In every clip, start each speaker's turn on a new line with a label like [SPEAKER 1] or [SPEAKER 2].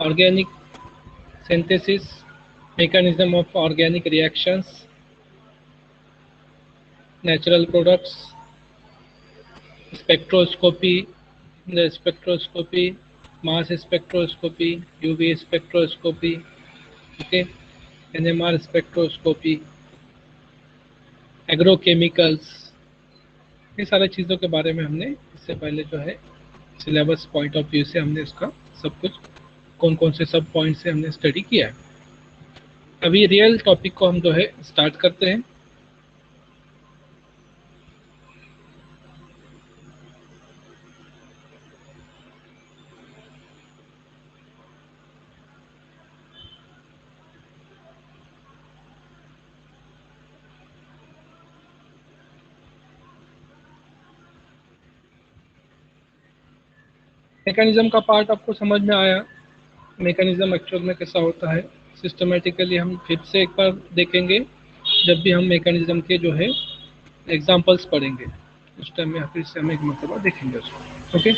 [SPEAKER 1] organic synthesis, mechanism of organic reactions, natural products, spectroscopy, the spectroscopy, mass spectroscopy, UV spectroscopy, okay, NMR spectroscopy, agrochemicals, ये सारी चीज़ों के बारे में हमने इससे पहले जो है सिलेबस पॉइंट ऑफ व्यू से हमने उसका सब कुछ कौन कौन से सब पॉइंट से हमने स्टडी किया है। अभी रियल टॉपिक को हम जो है स्टार्ट करते हैं। मैकेनिज्म का पार्ट आपको समझ में आया, मैकेनिज्म एक्चुअल में कैसा होता है। सिस्टमेटिकली हम फिर से एक बार देखेंगे जब भी हम मैकेनिज्म के जो है एग्जांपल्स पढ़ेंगे, उस टाइम में फिर से हम एक मरतबा देखेंगे उसको। ओके,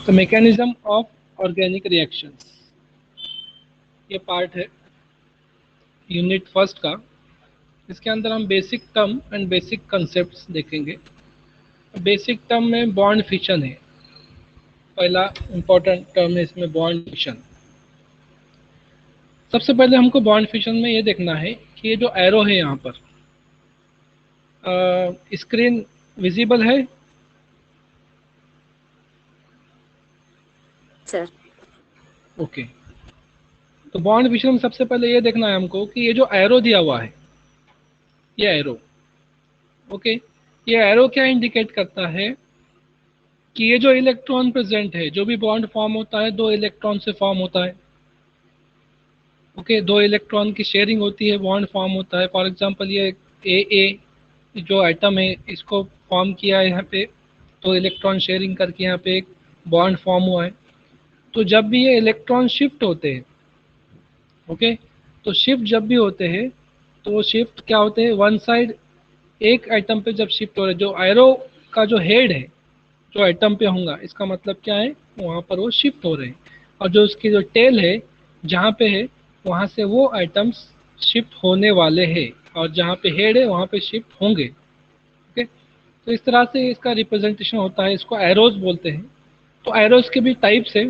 [SPEAKER 1] तो मैकेनिज्म ऑफ ऑर्गेनिक रिएक्शंस, ये पार्ट है यूनिट फर्स्ट का। इसके अंदर हम basic term and basic concepts देखेंगे। बेसिक टर्म में बॉन्ड फिशन है, पहला इंपॉर्टेंट टर्म है इसमें बॉन्ड फिशन। सबसे पहले हमको बॉन्ड फिशन में ये देखना है कि ये जो एरो है यहाँ पर, स्क्रीन विजिबल है
[SPEAKER 2] सर?
[SPEAKER 1] ओके, तो बॉन्ड फिशन में सबसे पहले ये देखना है हमको कि ये जो एरो दिया हुआ है, ये एरो, ओके, ये एरो क्या इंडिकेट करता है कि ये जो इलेक्ट्रॉन प्रेजेंट है, जो भी बॉन्ड फॉर्म होता है 2 इलेक्ट्रॉन से फॉर्म होता है। ओके, 2 इलेक्ट्रॉन की शेयरिंग होती है, बॉन्ड फॉर्म होता है। फॉर एग्जांपल ये ए जो एटम है इसको फॉर्म किया है यहाँ पे, 2 इलेक्ट्रॉन शेयरिंग करके यहाँ पे एक बॉन्ड फॉर्म हुआ है। तो जब भी ये इलेक्ट्रॉन शिफ्ट होते हैं, ओके, तो शिफ्ट जब भी होते हैं तो वो शिफ्ट क्या होते हैं, वन साइड एक एटम पे जब शिफ्ट हो रहे, जो एरो का जो हेड है जो एटम पे होगा, इसका मतलब क्या है, वहाँ पर वो शिफ्ट हो रहे हैं। और जो उसकी जो टेल है जहाँ पे है, वहाँ से वो आइटम्स शिफ्ट होने वाले हैं, और जहाँ पे हेड है वहाँ पे शिफ्ट होंगे। ओके, तो इस तरह से इसका रिप्रेजेंटेशन होता है, इसको एरोज बोलते हैं। तो एरोज के भी टाइप्स है।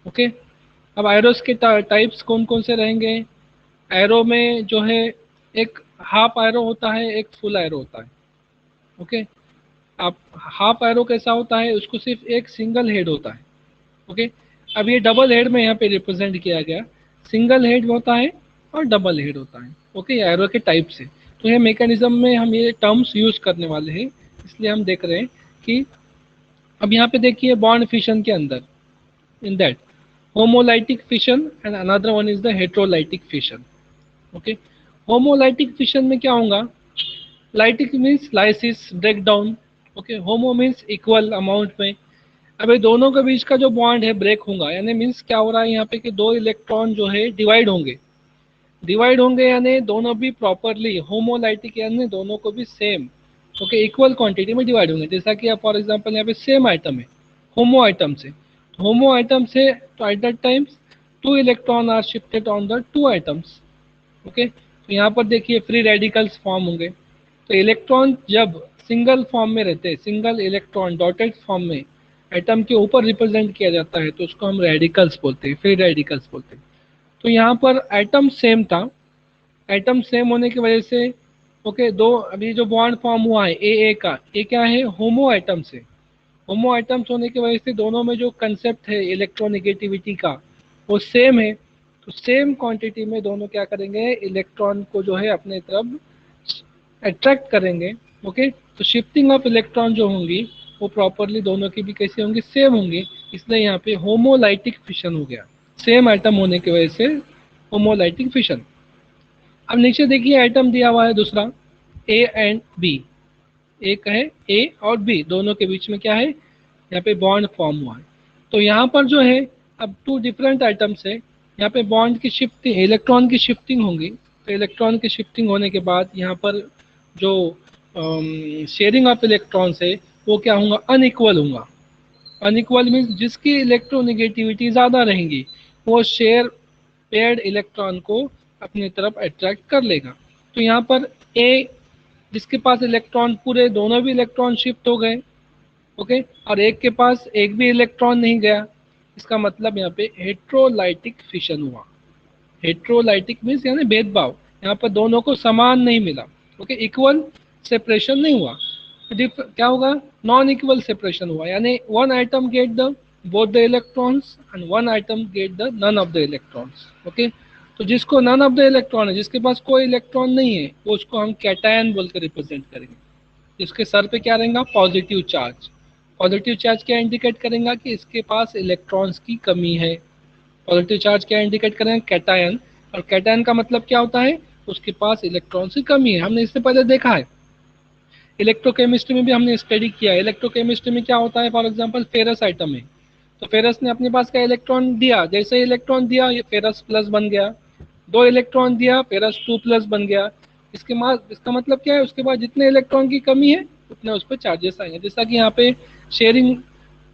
[SPEAKER 1] ओके, अब एरोज के टाइप्स कौन कौन से रहेंगे। एरो में जो है एक हाफ एरो होता है, एक फुल एरो होता है। ओके, अब हाफ एरो कैसा होता है, उसको सिर्फ एक सिंगल हेड होता है। ओके, अब ये डबल हेड में यहाँ पे रिप्रेजेंट किया गया, सिंगल हेड होता है और डबल हेड होता है। ओके, एरो के टाइप से। तो ये मैकेनिज्म में हम ये टर्म्स यूज करने वाले हैं, इसलिए हम देख रहे हैं कि अब यहाँ पे देखिए बॉन्ड फिशन के अंदर, in that homolytic fission and another one is the heterolytic fission. Okay, homolytic fission में क्या होगा, lytic means lysis break down. Okay, homo means equal amount में। अब ये दोनों के बीच का जो बॉन्ड है ब्रेक होगा, यानी मीन्स क्या हो रहा है यहाँ पे कि 2 इलेक्ट्रॉन जो है डिवाइड होंगे यानी दोनों भी प्रॉपरली होमोलाइटिक, यानी दोनों को भी सेम ओके इक्वल क्वांटिटी में डिवाइड होंगे। जैसा कि आप फॉर एग्जांपल यहाँ पे सेम आइटम है, होमो आइटम से, तो होमो आइटम से तो at that times 2 electron are shifted on the 2 atoms. Okay, तो यहाँ पर देखिए फ्री रेडिकल्स फॉर्म होंगे। तो इलेक्ट्रॉन जब सिंगल फॉर्म में रहते हैं, सिंगल इलेक्ट्रॉन डॉटेड फॉर्म में एटम के ऊपर रिप्रेजेंट किया जाता है, तो उसको हम रेडिकल्स बोलते हैं, फ्री रेडिकल्स बोलते हैं। तो यहाँ पर एटम सेम था, एटम सेम होने की वजह से ओके, दो अभी जो बॉन्ड फॉर्म हुआ है ए का, ये क्या है, होमो एटम से। होमो एटम्स होने की वजह से दोनों में जो कंसेप्ट है इलेक्ट्रोनेगेटिविटी का वो सेम है। तो सेम क्वांटिटी में दोनों क्या करेंगे, इलेक्ट्रॉन को जो है अपने तरफ अट्रैक्ट करेंगे। ओके, तो शिफ्टिंग ऑफ इलेक्ट्रॉन जो होंगी वो प्रॉपरली दोनों की भी कैसे होंगी, सेम होंगी। इसलिए यहाँ पे होमोलाइटिक फिशन हो गया, सेम आइटम होने की वजह से होमोलाइटिक फिशन। अब नीचे देखिए आइटम दिया हुआ है दूसरा, ए एंड बी। एक है ए और बी, दोनों के बीच में क्या है, यहाँ पे बॉन्ड फॉर्म हुआ है। तो यहाँ पर जो है अब 2 डिफरेंट आइटम्स है, यहाँ पे बॉन्ड की शिफ्टिंग, इलेक्ट्रॉन की शिफ्टिंग होंगी। तो इलेक्ट्रॉन की शिफ्टिंग होने के बाद यहाँ पर जो शेयरिंग ऑफ इलेक्ट्रॉन्स है वो क्या होगा, अनइक्वल होगा। अनइक्वल मीन्स जिसकी इलेक्ट्रोनेगेटिविटी ज़्यादा रहेंगी वो शेयर पेयर्ड इलेक्ट्रॉन को अपनी तरफ अट्रैक्ट कर लेगा। तो यहाँ पर ए जिसके पास इलेक्ट्रॉन पूरे दोनों भी इलेक्ट्रॉन शिफ्ट हो गए, ओके, और एक के पास एक भी इलेक्ट्रॉन नहीं गया, इसका मतलब यहाँ पे हेट्रोलाइटिक फिशन हुआ। हेट्रोलाइटिक मीन्स यानी भेदभाव, यहाँ पर दोनों को समान नहीं मिला, ओके, इक्वल सेपरेशन नहीं हुआ। क्या होगा, नॉन इक्वल सेपरेशन हुआ, यानी one atom get the both the electrons and one atom get the none of the electrons, okay. तो जिसको नन ऑफ द इलेक्ट्रॉन है, जिसके पास कोई इलेक्ट्रॉन नहीं है, वो उसको हम कैटायन बोल कर रिप्रेजेंट करेंगे। इसके सर पे क्या रहेगा, पॉजिटिव चार्ज। पॉजिटिव चार्ज क्या इंडिकेट करेगा कि इसके पास इलेक्ट्रॉन्स की कमी है। पॉजिटिव चार्ज क्या इंडिकेट करेंगे, कैटायन। और कैटायन का मतलब क्या होता है, उसके पास इलेक्ट्रॉन्स की कमी है। हमने इससे पहले देखा है, इलेक्ट्रोकेमिस्ट्री में भी हमने स्टडी किया है। इलेक्ट्रोकेमिस्ट्री में क्या होता है, फॉर एग्जांपल फेरस आइटम है, तो फेरस ने अपने पास का इलेक्ट्रॉन दिया, जैसे ही इलेक्ट्रॉन दिया ये फेरस प्लस बन गया, दो इलेक्ट्रॉन दिया फेरस 2 प्लस बन गया। इसका मतलब क्या है, उसके बाद जितने इलेक्ट्रॉन की कमी है उतने उस पर चार्जेस आएंगे। जैसा कि यहाँ पे शेयरिंग,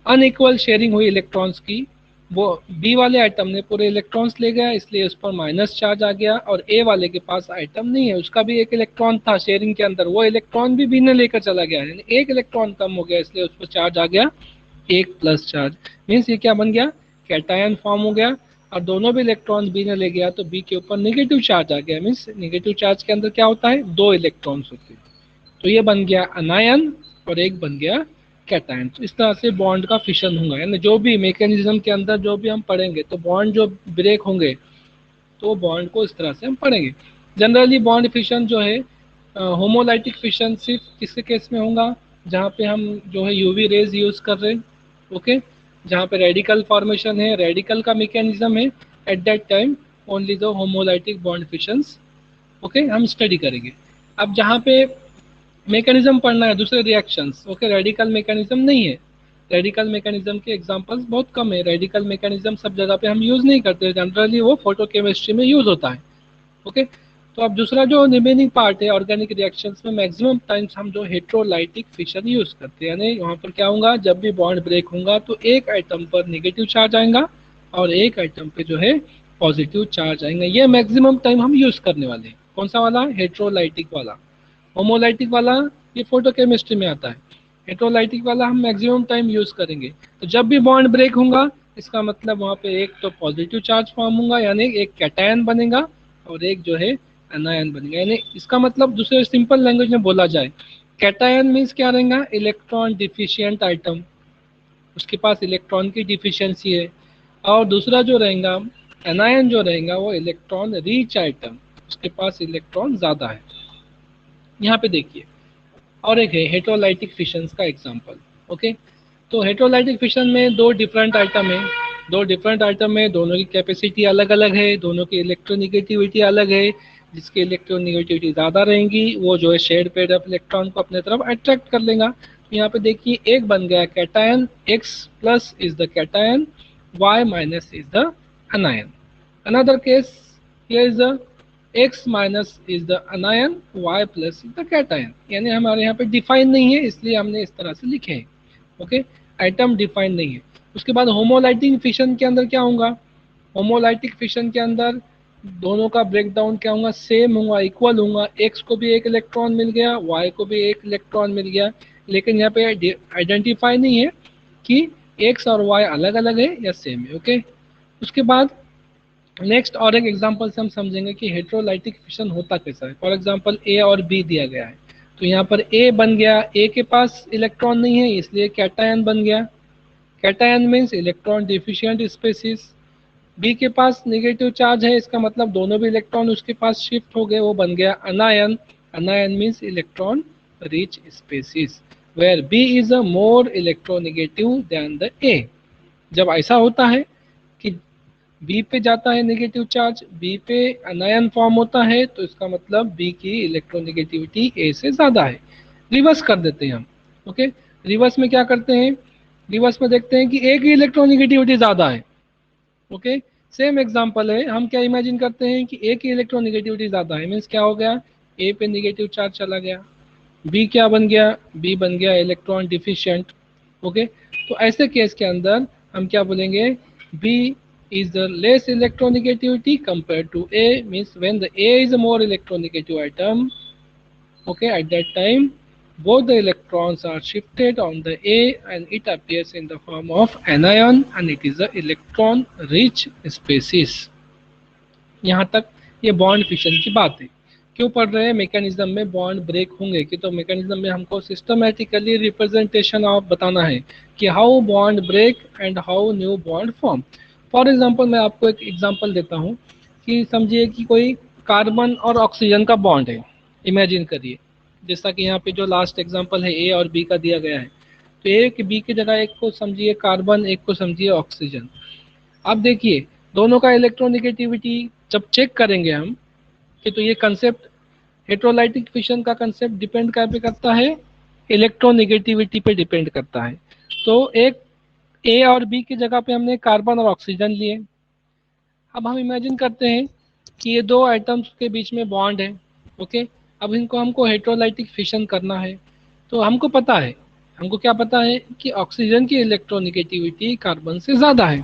[SPEAKER 1] अनइक्वल शेयरिंग हुई इलेक्ट्रॉन्स की, वो बी वाले आइटम ने पूरे इलेक्ट्रॉन्स ले गया, इसलिए उस पर माइनस चार्ज आ गया। और ए वाले के पास आइटम नहीं है, उसका भी एक इलेक्ट्रॉन था शेयरिंग के अंदर, वो इलेक्ट्रॉन भी बी ने लेकर चला गया, यानी एक इलेक्ट्रॉन कम हो गया, इसलिए उस पर चार्ज आ गया एक प्लस चार्ज। मीन्स ये क्या बन गया, कैटायन फॉर्म हो गया। और दोनों भी इलेक्ट्रॉन बी ने ले गया तो बी के ऊपर नेगेटिव चार्ज आ गया। मीन्स नेगेटिव चार्ज के अंदर क्या होता है, दो इलेक्ट्रॉन्स होते हैं। तो ये बन गया अनायन और एक बन गया कैटायन। तो इस तरह से बॉन्ड का फिशन होगा, यानी जो भी मैकेनिज्म के अंदर जो भी हम पढ़ेंगे, तो बॉन्ड जो ब्रेक होंगे तो बॉन्ड को इस तरह से हम पढ़ेंगे। जनरली बॉन्ड फिशन जो है, होमोलाइटिक फिशन सिर्फ किसके केस में होगा, जहाँ पे हम जो है यूवी रेज यूज कर रहे हैं, ओके, जहाँ पे रेडिकल फॉर्मेशन है, रेडिकल का मैकेनिज्म है, at that time only the homolytic bond fissions, okay, हम स्टडी करेंगे। अब जहाँ पे मैकेनिज्म पढ़ना है दूसरे रिएक्शंस, ओके, रेडिकल मैकेनिज्म नहीं है, रेडिकल मैकेनिज्म के एग्जांपल्स बहुत कम है। रेडिकल मैकेनिज्म सब जगह पे हम यूज नहीं करते, जनरली वो फोटोकेमिस्ट्री में यूज होता है, ओके। तो अब दूसरा जो रिमेनिंग पार्ट है ऑर्गेनिक रिएक्शंस में, मैक्सिमम टाइम्स हम जो हेट्रोलाइटिक फिशन यूज करते हैं, यानी वहाँ पर क्या होगा, जब भी बॉन्ड ब्रेक होगा तो एक आइटम पर नेगेटिव चार्ज आएगा और एक आइटम पे जो है पॉजिटिव चार्ज आएंगे। ये मैक्सिमम टाइम हम यूज करने वाले हैं। कौन सा वाला, हेट्रोलाइटिक वाला। होमोलाइटिक वाला ये फोटोकेमिस्ट्री में आता है, हेट्रोलाइटिक वाला हम मैक्सिमम टाइम यूज करेंगे। तो जब भी बॉन्ड ब्रेक होगा, इसका मतलब वहाँ पे एक तो पॉजिटिव चार्ज फॉर्म होगा, यानी एक कैटायन बनेगा, और एक जो है एनायन बनेगा। यानी इसका मतलब दूसरे सिंपल लैंग्वेज में बोला जाए, कैटायन मीन्स क्या रहेगा, इलेक्ट्रॉन डिफिशियंट आइटम, उसके पास इलेक्ट्रॉन की डिफिशियंसी है। और दूसरा जो रहेगा एनायन जो रहेगा, वो इलेक्ट्रॉन रिच आइटम, उसके पास इलेक्ट्रॉन ज़्यादा है। यहाँ पे देखिए, और एक है हेट्रोलाइटिक फिशंस का एग्जांपल, ओके। तो हेट्रोलाइटिक फिशन में दो डिफरेंट आइटम है, दो डिफरेंट आइटम है, दोनों की कैपेसिटी अलग अलग है, दोनों की इलेक्ट्रोनिगेटिविटी अलग है। जिसकी इलेक्ट्रोनिगेटिविटी ज़्यादा रहेंगी वो जो है शेड पेड ऑफ इलेक्ट्रॉन को अपने तरफ अट्रैक्ट कर लेगा। तो यहाँ पे देखिए एक बन गया cation, X plus is the cation, Y minus is the anion. Another case here is the x minus is the anion, y plus is the cation. यानी हमारे यहाँ पे डिफाइन नहीं है, इसलिए हमने इस तरह से लिखे हैं, ओके, आइटम डिफाइन नहीं है। उसके बाद होमोलाइटिक फिशन के अंदर क्या होगा, होमोलाइटिक फिशन के अंदर दोनों का ब्रेकडाउन क्या होगा, सेम होगा, इक्वल होगा। x को भी एक इलेक्ट्रॉन मिल गया, y को भी एक इलेक्ट्रॉन मिल गया, लेकिन यहाँ पे आइडेंटिफाई नहीं है कि x और y अलग अलग है या सेम है, ओके। उसके बाद नेक्स्ट और एक एग्जांपल से हम समझेंगे कि हेट्रोलाइटिक फिशन होता कैसा है। फॉर एग्जांपल ए और बी दिया गया है, तो यहाँ पर ए बन गया, ए के पास इलेक्ट्रॉन नहीं है इसलिए कैटायन बन गया, cation means electron deficient species. B के पास नेगेटिव चार्ज है, इसका मतलब दोनों भी इलेक्ट्रॉन उसके पास शिफ्ट हो गए, वो बन गया anion, anion means electron rich species where B is a more electronegative than the A. जब ऐसा होता है कि बी पे जाता है नेगेटिव चार्ज, बी पे अनायन फॉर्म होता है, तो इसका मतलब बी की इलेक्ट्रोनेगेटिविटी ए से ज़्यादा है। रिवर्स कर देते हैं हम, ओके। रिवर्स में क्या करते हैं, रिवर्स में देखते हैं कि ए की इलेक्ट्रोनेगेटिविटी ज़्यादा है, ओके। सेम एग्जांपल है, हम क्या इमेजिन करते हैं कि ए की इलेक्ट्रोनेगेटिविटी ज़्यादा है, मीन्स क्या हो गया, ए पे नेगेटिव चार्ज चला गया, बी क्या बन गया, बी बन गया इलेक्ट्रॉन डिफिशिएंट, ओके। तो ऐसे केस के अंदर हम क्या बोलेंगे, B is the less electronegativity compared to A, means when the A is a more electronegative atom, okay, at that time both the electrons are shifted on the A and it appears in the form of anion and it is a electron rich species. यहाँ तक ये bond fission की बात है. क्यों पढ़ रहे हैं? मैकेनिज्म में बॉन्ड ब्रेक होंगे कि तो मैकेनिज्म में हमको सिस्टमैटिकली रिप्रेजेंटेशन ऑफ बताना है कि how bond break and how new bond form. For example मैं आपको एक एग्जांपल देता हूँ कि समझिए कि कोई कार्बन और ऑक्सीजन का बॉन्ड है. इमेजिन करिए जैसा कि यहाँ पे जो लास्ट एग्जांपल है ए और बी का दिया गया है, तो ए के बी की जगह एक को समझिए कार्बन, एक को समझिए ऑक्सीजन. अब देखिए दोनों का इलेक्ट्रोनेगेटिविटी जब चेक करेंगे हम कि तो ये कंसेप्ट हेट्रोलाइटिक फिशन का कंसेप्ट डिपेंड क्या पे करता है? इलेक्ट्रोनेगेटिविटी पे डिपेंड करता है. तो एक ए और बी की जगह पे हमने कार्बन और ऑक्सीजन लिए. अब हम इमेजिन करते हैं कि ये दो एटम्स के बीच में बॉन्ड है. ओके, अब इनको हमको हेट्रोलाइटिक फिशन करना है. तो हमको पता है, हमको क्या पता है कि ऑक्सीजन की इलेक्ट्रोनेगेटिविटी कार्बन से ज़्यादा है.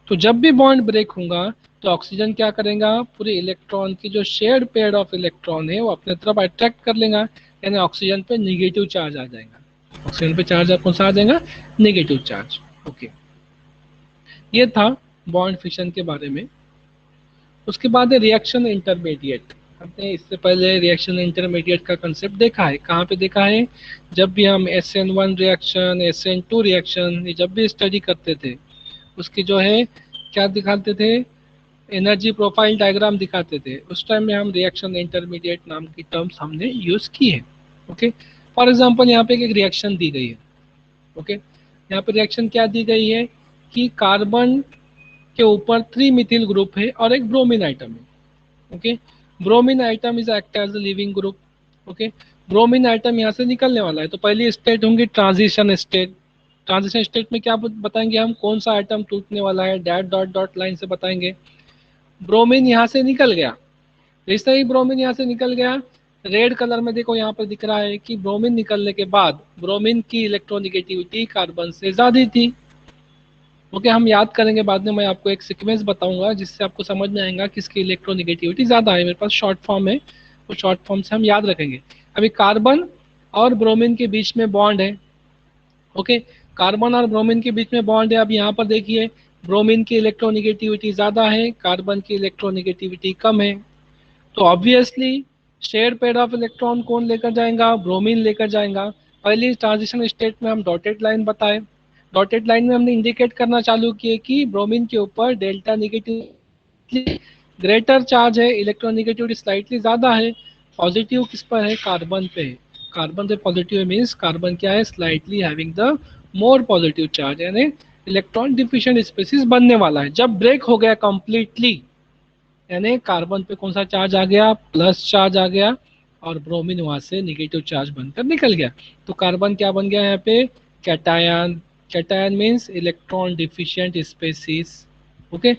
[SPEAKER 1] तो जब भी बॉन्ड ब्रेक होगा तो ऑक्सीजन क्या करेगा? पूरे इलेक्ट्रॉन की जो शेयर्ड पेयर ऑफ इलेक्ट्रॉन है वो अपने तरफ अट्रैक्ट कर लेगा, यानी ऑक्सीजन पे निगेटिव चार्ज आ जाएगा. ऑक्सीजन पे चार्ज कौन सा आ जाएगा? Negative charge. ओके, ये था बॉन्ड फिशन के बारे में. उसके बाद है रिएक्शन इंटरमीडिएट. हमने इससे पहले रिएक्शन इंटरमीडिएट का कंसेप्ट देखा है. कहाँ पे देखा है? जब भी हम SN1 रिएक्शन, SN2 रिएक्शन जब भी स्टडी करते थे उसकी जो है क्या दिखाते थे? एनर्जी प्रोफाइल डायग्राम दिखाते थे. उस टाइम में हम रिएक्शन इंटरमीडिएट नाम की टर्म्स हमने यूज की है. ओके, फॉर एग्जांपल यहाँ पे एक रिएक्शन दी गई है. ओके, यहाँ पे रिएक्शन क्या दी गई है कि कार्बन के ऊपर 3 मिथिल ग्रुप है और एक ब्रोमीन आइटम है. Okay, bromine atom is act as a leaving group. Okay, bromine atom यहाँ से निकलने वाला है. तो पहली स्टेट होंगी ट्रांजिशन स्टेट. ट्रांजिशन स्टेट में क्या बताएंगे हम? कौन सा आइटम टूटने वाला है, डैट डॉट डॉट लाइन से बताएंगे. ब्रोमीन यहाँ से निकल गया. जैसे ही ब्रोमीन यहाँ से निकल गया, रेड कलर में देखो यहाँ पर दिख रहा है कि ब्रोमीन निकलने के बाद ब्रोमीन की इलेक्ट्रोनेगेटिविटी कार्बन से ज्यादा थी. ओके, हम याद करेंगे बाद में. मैं आपको एक सीक्वेंस बताऊंगा जिससे आपको समझ में आएगा किसकी इलेक्ट्रोनेगेटिविटी ज्यादा है. मेरे पास शॉर्ट फॉर्म है, वो शॉर्ट फॉर्म से हम याद रखेंगे. अभी कार्बन और ब्रोमीन के बीच में बॉन्ड है. ओके, कार्बन और ब्रोमीन के बीच में बॉन्ड है. अब यहाँ पर देखिए ब्रोमीन की इलेक्ट्रोनेगेटिविटी ज़्यादा है, कार्बन की इलेक्ट्रोनेगेटिविटी कम है. तो obviously share pair of electron कौन लेकर जाएगा? ब्रोमीन लेकर जाएगा. पहली ट्रांजिशन स्टेट में हम डॉटेड लाइन बताए. डॉटेड लाइन में हमने इंडिकेट करना चालू किए कि ब्रोमीन के ऊपर डेल्टा नेगेटिव ग्रेटर चार्ज है, इलेक्ट्रोनेगेटिविटी स्लाइटली ज़्यादा है. पॉजिटिव किस पर है? कार्बन पे है. कार्बन से पॉजिटिव मीन्स कार्बन क्या है? Slightly having the more positive charge, यानी इलेक्ट्रॉन डिफिशिएंट स्पीसीज बनने वाला है. जब ब्रेक हो गया कंप्लीटली, यानी कार्बन पे कौन सा चार्ज आ गया? प्लस चार्ज आ गया और ब्रोमीन वहां से निगेटिव चार्ज बनकर निकल गया. तो कार्बन क्या बन गया यहाँ पे? Cation. Cation means electron deficient species. Okay,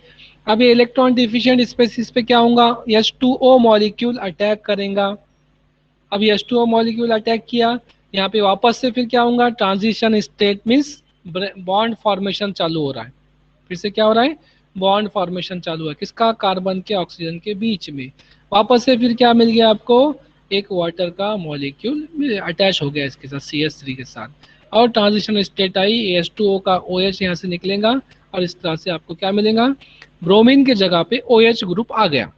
[SPEAKER 1] अब ये इलेक्ट्रॉन डिफिशिएंट स्पीसीज पे क्या होगा? H2O मॉलिक्यूल अटैक करेगा. अब H2O मॉलिक्यूल अटैक किया, यहाँ पे वापस से फिर क्या होगा? Transition state means bond formation चालू हो रहा है. फिर से क्या हो रहा है? बॉन्ड फॉर्मेशन चालू है. किसका? कार्बन के ऑक्सीजन के बीच में. वापस से फिर क्या मिल गया आपको? एक वाटर का मॉलिक्यूल अटैच हो गया इसके साथ, CH3 के साथ. और ट्रांजिशन स्टेट आई, H2O का OH यहाँ से निकलेगा और इस तरह से आपको क्या मिलेगा? ब्रोमीन के जगह पे OH ग्रुप आ गया.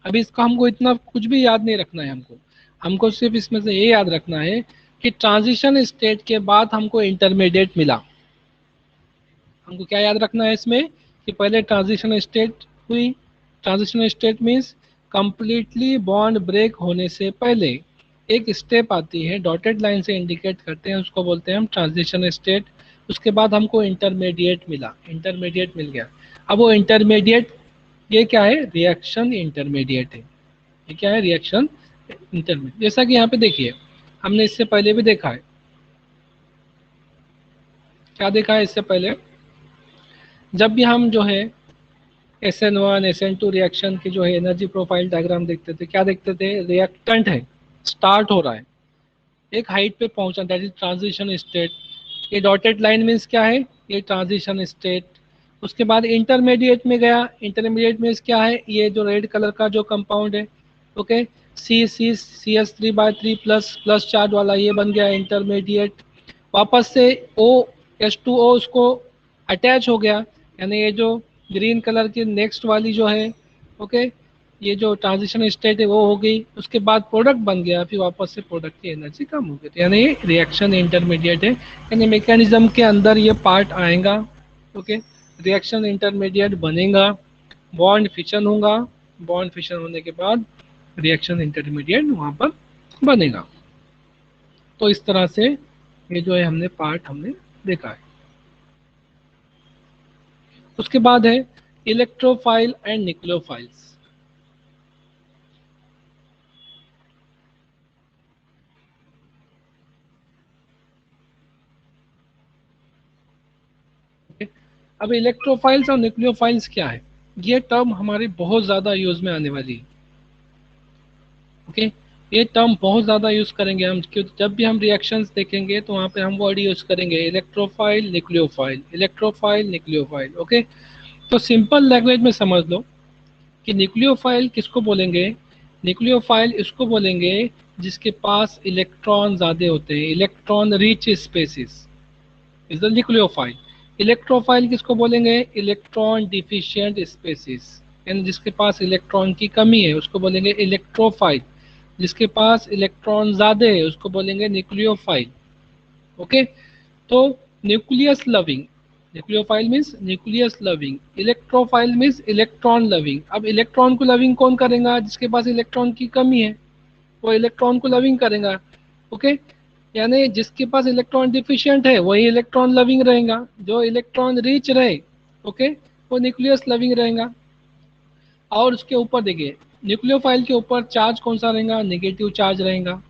[SPEAKER 1] अभी इसका हमको इतना कुछ भी याद नहीं रखना है. हमको सिर्फ इसमें से ये याद रखना है कि ट्रांजिशन स्टेट के बाद हमको इंटरमीडिएट मिला. हमको क्या याद रखना है इसमें कि पहले ट्रांजिशन स्टेट हुई. Transition state means completely bond break होने से पहले एक स्टेप आती है, डॉटेड लाइन से इंडिकेट करते हैं, उसको बोलते हैं हम ट्रांजिशन स्टेट. उसके बाद हमको इंटरमीडिएट मिला, इंटरमीडिएट मिल गया. अब वो इंटरमीडिएट ये क्या है? रिएक्शन इंटरमीडिएट है. ये क्या है? Reaction intermediate. जैसा कि यहाँ पे देखिए हमने इससे पहले भी देखा है. क्या देखा है इससे पहले? जब भी हम जो है SN1 SN2 रिएक्शन की जो है एनर्जी प्रोफाइल डायग्राम देखते थे, क्या देखते थे? रिएक्टेंट है, स्टार्ट हो रहा है, एक हाइट पे पहुंचा, दैट इज ट्रांजिशन स्टेट. ये डॉटेड लाइन मीन्स क्या है? ये ट्रांजिशन स्टेट. उसके बाद इंटरमीडिएट में गया, इंटरमीडिएट में क्या है, ये जो रेड कलर का जो कंपाउंड है, okay, CH3 plus plus charge वाला ये बन गया इंटरमीडिएट। वापस से OH2O उसको अटैच हो गया, यानी ये जो ग्रीन कलर की नेक्स्ट वाली जो है, ओके, ये जो ट्रांजिशन स्टेट है वो हो गई। उसके बाद प्रोडक्ट बन गया, फिर वापस से प्रोडक्ट की एनर्जी कम हो गई, यानी ये रिएक्शन इंटरमीडिएट है, यानी मैकेनिज्म के अंदर ये पार्ट आएगा, ओके। रिएक्शन इंटरमीडिएट बनेगा, बॉन्ड फिशन होगा, बॉन्ड फिशन होने के बाद रिएक्शन इंटरमीडिएट वहाँ पर बनेगा। तो इस तरह से ये जो है हमने पार्ट हमने देखा है। उसके बाद है इलेक्ट्रोफाइल एंड न्यूक्लियोफाइल्स। अब इलेक्ट्रोफाइल्स और न्यूक्लियोफाइल्स क्या है, ये टर्म हमारी बहुत ज़्यादा यूज में आने वाली है, ओके। ये टर्म बहुत ज़्यादा यूज करेंगे हम, क्योंकि जब भी हम रिएक्शंस देखेंगे तो वहाँ पे हम वर्ड यूज करेंगे electrophile nucleophile, electrophile nucleophile, okay. तो सिंपल लैंग्वेज में समझ लो कि न्यूक्लियोफाइल किसको बोलेंगे, न्यूक्लियोफाइल इसको बोलेंगे जिसके पास इलेक्ट्रॉन ज़्यादा होते हैं, electron rich species is the nucleophile. Electrophile किसको बोलेंगे, इलेक्ट्रॉन डिफिशिएंट स्पेसिस, यानी जिसके पास इलेक्ट्रॉन की कमी है उसको बोलेंगे इलेक्ट्रोफाइल, जिसके पास इलेक्ट्रॉन ज़्यादा है उसको बोलेंगे न्यूक्लियोफाइल, ओके। तो nucleus loving, nucleophile means nucleus loving, electrophile means electron loving. अब इलेक्ट्रॉन को लविंग कौन करेगा, जिसके पास इलेक्ट्रॉन की कमी है वो इलेक्ट्रॉन को लविंग करेगा, ओके। यानी जिसके पास इलेक्ट्रॉन डिफिशिएंट है वही इलेक्ट्रॉन लविंग रहेगा, जो इलेक्ट्रॉन रिच रहे, ओके, वो न्यूक्लियस लविंग रहेगा। और उसके ऊपर देखिए न्यूक्लियोफाइल के ऊपर चार्ज कौन सा रहेगा, नेगेटिव चार्ज रहेगा।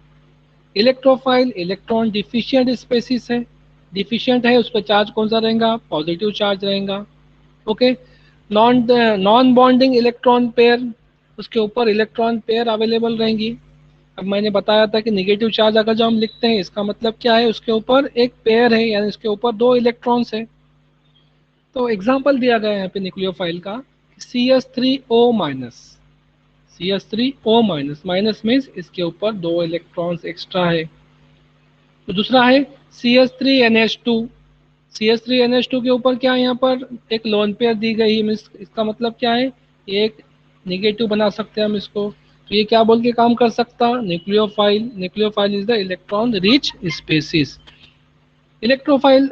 [SPEAKER 1] इलेक्ट्रोफाइल इलेक्ट्रॉन डिफिशिएंट स्पेसिस है, डिफिशिएंट है, उस पर चार्ज कौन सा रहेगा, पॉजिटिव चार्ज रहेगा, okay. Non non bonding electron pair, उसके ऊपर इलेक्ट्रॉन पेयर अवेलेबल रहेंगी। अब मैंने बताया था कि नेगेटिव चार्ज अगर जो हम लिखते हैं इसका मतलब क्या है, उसके ऊपर एक पेयर है, यानी उसके ऊपर दो इलेक्ट्रॉन्स है। तो एग्जांपल दिया गया है यहाँ पे न्यूक्लियोफाइल का, CH3O minus, CH3O minus, minus means इसके ऊपर दो इलेक्ट्रॉन्स एक्स्ट्रा है। तो दूसरा है CH3NH2, CH3NH2 के ऊपर क्या है, यहाँ पर एक लोन पेयर दी गई है, मीन्स इसका मतलब क्या है, ये एक निगेटिव बना सकते हैं हम इसको। तो ये क्या बोल के काम कर सकता, nucleophile, nucleophile is the electron rich species. Electrophile,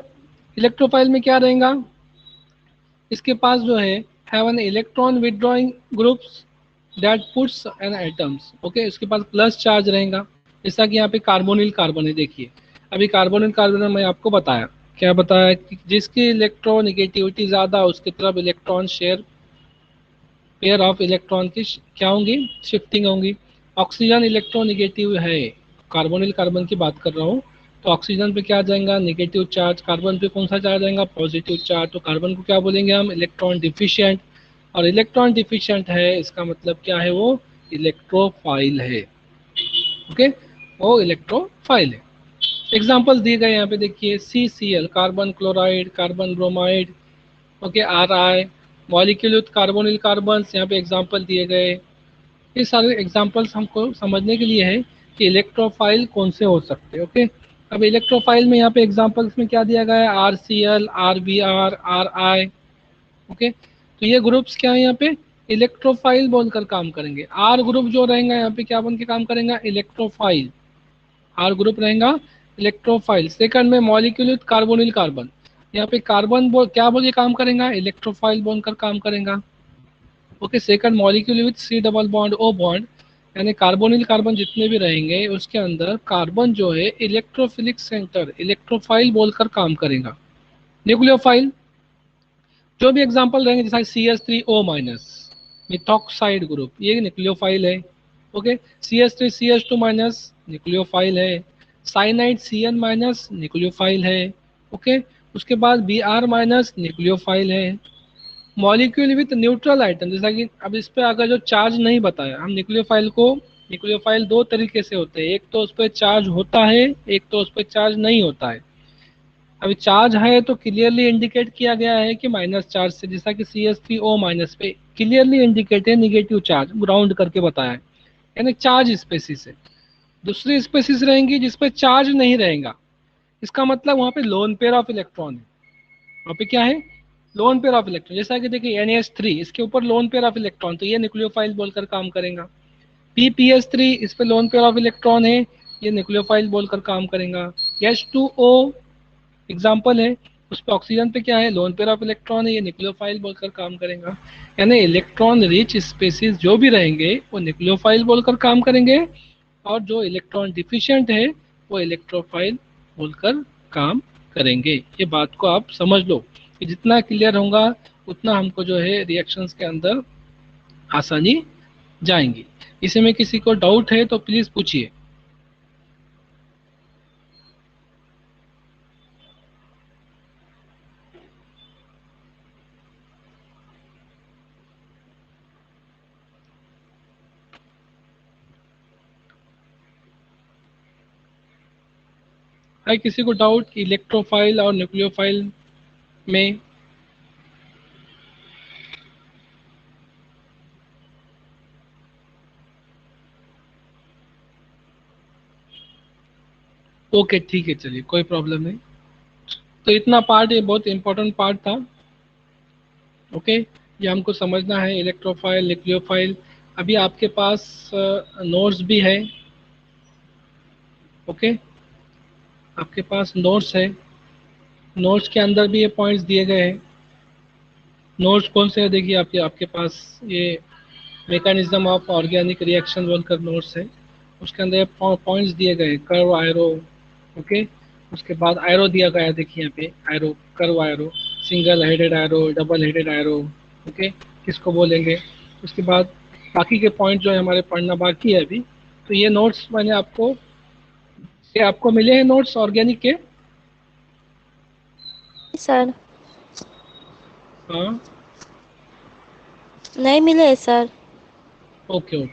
[SPEAKER 1] electrophile में क्या रहेगा, इसके पास जो है have an electron withdrawing groups that puts an atoms, okay, उसके पास प्लस चार्ज रहेगा। जैसा कि यहाँ पे कार्बोनिल कार्बन है, देखिए अभी कार्बोनिल कार्बन में मैं आपको बताया, क्या बताया कि जिसकी इलेक्ट्रोनिगेटिविटी ज़्यादा उसकी तरफ electron share, pair of electron की क्या होंगी, शिफ्टिंग होंगी। ऑक्सीजन इलेक्ट्रोनिगेटिव है, कार्बोनिल कार्बन की बात कर रहा हूँ, तो ऑक्सीजन पे क्या जाएगा, नेगेटिव चार्ज, कार्बन पे कौन सा चार्ज आएगा, पॉजिटिव चार्ज। तो कार्बन को क्या बोलेंगे हम, इलेक्ट्रॉन डिफिशिएंट, और इलेक्ट्रॉन डिफिशिएंट है इसका मतलब क्या है, वो इलेक्ट्रोफाइल है, ओके, वो इलेक्ट्रोफाइल है। एग्जाम्पल दिए गए यहाँ पे देखिए, CCl carbon chloride, carbon bromide, okay, RI molecule with carbonyl carbon, यहाँ पे एग्जाम्पल दिए गए। ये सारे एग्जाम्पल्स हमको समझने के लिए है कि इलेक्ट्रोफाइल कौन से हो सकते हैं, ओके। अब इलेक्ट्रोफाइल में यहाँ पे एग्जाम्पल्स में क्या दिया गया है, RCl, RBr, RI, ओके। तो ये ग्रुप्स क्या है, यहाँ पे इलेक्ट्रोफाइल बोलकर काम करेंगे। R ग्रुप जो रहेगा यहाँ पे क्या बन के काम करेगा, इलेक्ट्रोफाइल, R ग्रुप रहेगा इलेक्ट्रोफाइल। सेकंड में मॉलिक्यूल विथ कार्बोनिल कार्बन, यहाँ पे कार्बन क्या बोल के काम करेगा, इलेक्ट्रोफाइल बनकर काम करेगा, okay. Second molecule with C double bond O bond, यानी कार्बोनिल कार्बन जितने भी रहेंगे उसके अंदर कार्बन जो है इलेक्ट्रोफिलिक सेंटर, इलेक्ट्रोफाइल बोलकर काम करेगा। न्यूक्लियोफाइल जो भी एग्जांपल रहेंगे, जैसा CH3O माइनस मिथॉक्साइड ग्रुप, ये न्यूक्लियोफाइल है, ओके। CH3CH2 माइनस न्यूक्लियोफाइल है। साइनाइड CN माइनस न्यूक्लियोफाइल है, ओके। उसके बाद Br माइनस न्यूक्लियोफाइल है। मॉलिक्यूल विथ न्यूट्रल आइटम, जैसा कि अब इस पे अगर जो चार्ज नहीं बताया हम, न्यूक्लियोफाइल को, न्यूक्लियोफाइल दो तरीके से होते हैं, एक तो उस पर चार्ज होता है, एक तो उस पर चार्ज नहीं होता है। अभी चार्ज है तो क्लियरली इंडिकेट किया गया है कि माइनस चार्ज से, जैसा कि CH3O माइनस पे क्लियरली इंडिकेट है निगेटिव चार्ज, ग्राउंड करके बताया है, यानी चार्ज स्पेसिस है। दूसरी स्पेसिस रहेंगी जिसपे चार्ज नहीं रहेगा, इसका मतलब वहाँ पे लोन पेयर ऑफ इलेक्ट्रॉन है। वहाँ पे क्या है, लोन पेयर ऑफ इलेक्ट्रॉन। जैसा कि देखिए NH3, इसके ऊपर लोन पेयर ऑफ इलेक्ट्रॉन, तो ये न्यूक्लियोफाइल बोलकर काम करेगा। PPH3, इस पे लोन पेयर ऑफ इलेक्ट्रॉन है, ये न्यूक्लियोफाइल बोलकर काम करेगा। H2O एग्जाम्पल है, उस पर ऑक्सीजन पे क्या है, लोन पेयर ऑफ इलेक्ट्रॉन है, ये न्यूक्लियोफाइल बोलकर काम करेगा। यानी इलेक्ट्रॉन रिच स्पेसिस जो भी रहेंगे वो न्यूक्लियोफाइल बोलकर काम करेंगे, और जो इलेक्ट्रॉन डिफिशिएंट है वो इलेक्ट्रोफाइल बोलकर काम करेंगे। ये बात को आप समझ लो, कि जितना क्लियर होगा उतना हमको जो है रिएक्शंस के अंदर आसानी जाएंगी। इसी में किसी को डाउट है तो प्लीज पूछिए। है किसी को डाउट इलेक्ट्रोफाइल और न्यूक्लियोफाइल में? ओके ठीक है, चलिए कोई प्रॉब्लम नहीं। तो इतना पार्ट, ये बहुत इंपॉर्टेंट पार्ट था। ओके, ये हमको समझना है इलेक्ट्रोफाइल न्यूक्लियोफाइल। अभी आपके पास नोट्स भी है। ओके, आपके पास नोट्स है, नोट्स के अंदर भी ये पॉइंट्स दिए गए हैं। नोट्स कौन से है, देखिए आपके आपके पास ये मैकेनिज्म ऑफ ऑर्गेनिक रिएक्शन बोलकर नोट्स है, उसके अंदर पॉइंट्स दिए गए, कर्व आयरो। ओके, उसके बाद आयरो दिया गया है, देखिए यहाँ पे arrow, curve arrow, single headed arrow, double headed arrow. Okay, किसको बोलेंगे। उसके बाद बाकी के पॉइंट जो है हमारे पढ़ना बाकी है अभी। तो ये नोट्स मैंने आपको, ये आपको मिले हैं नोट्स ऑर्गेनिक के?
[SPEAKER 2] सर
[SPEAKER 1] हाँ,
[SPEAKER 2] नहीं मिले सर।
[SPEAKER 1] Okay okay.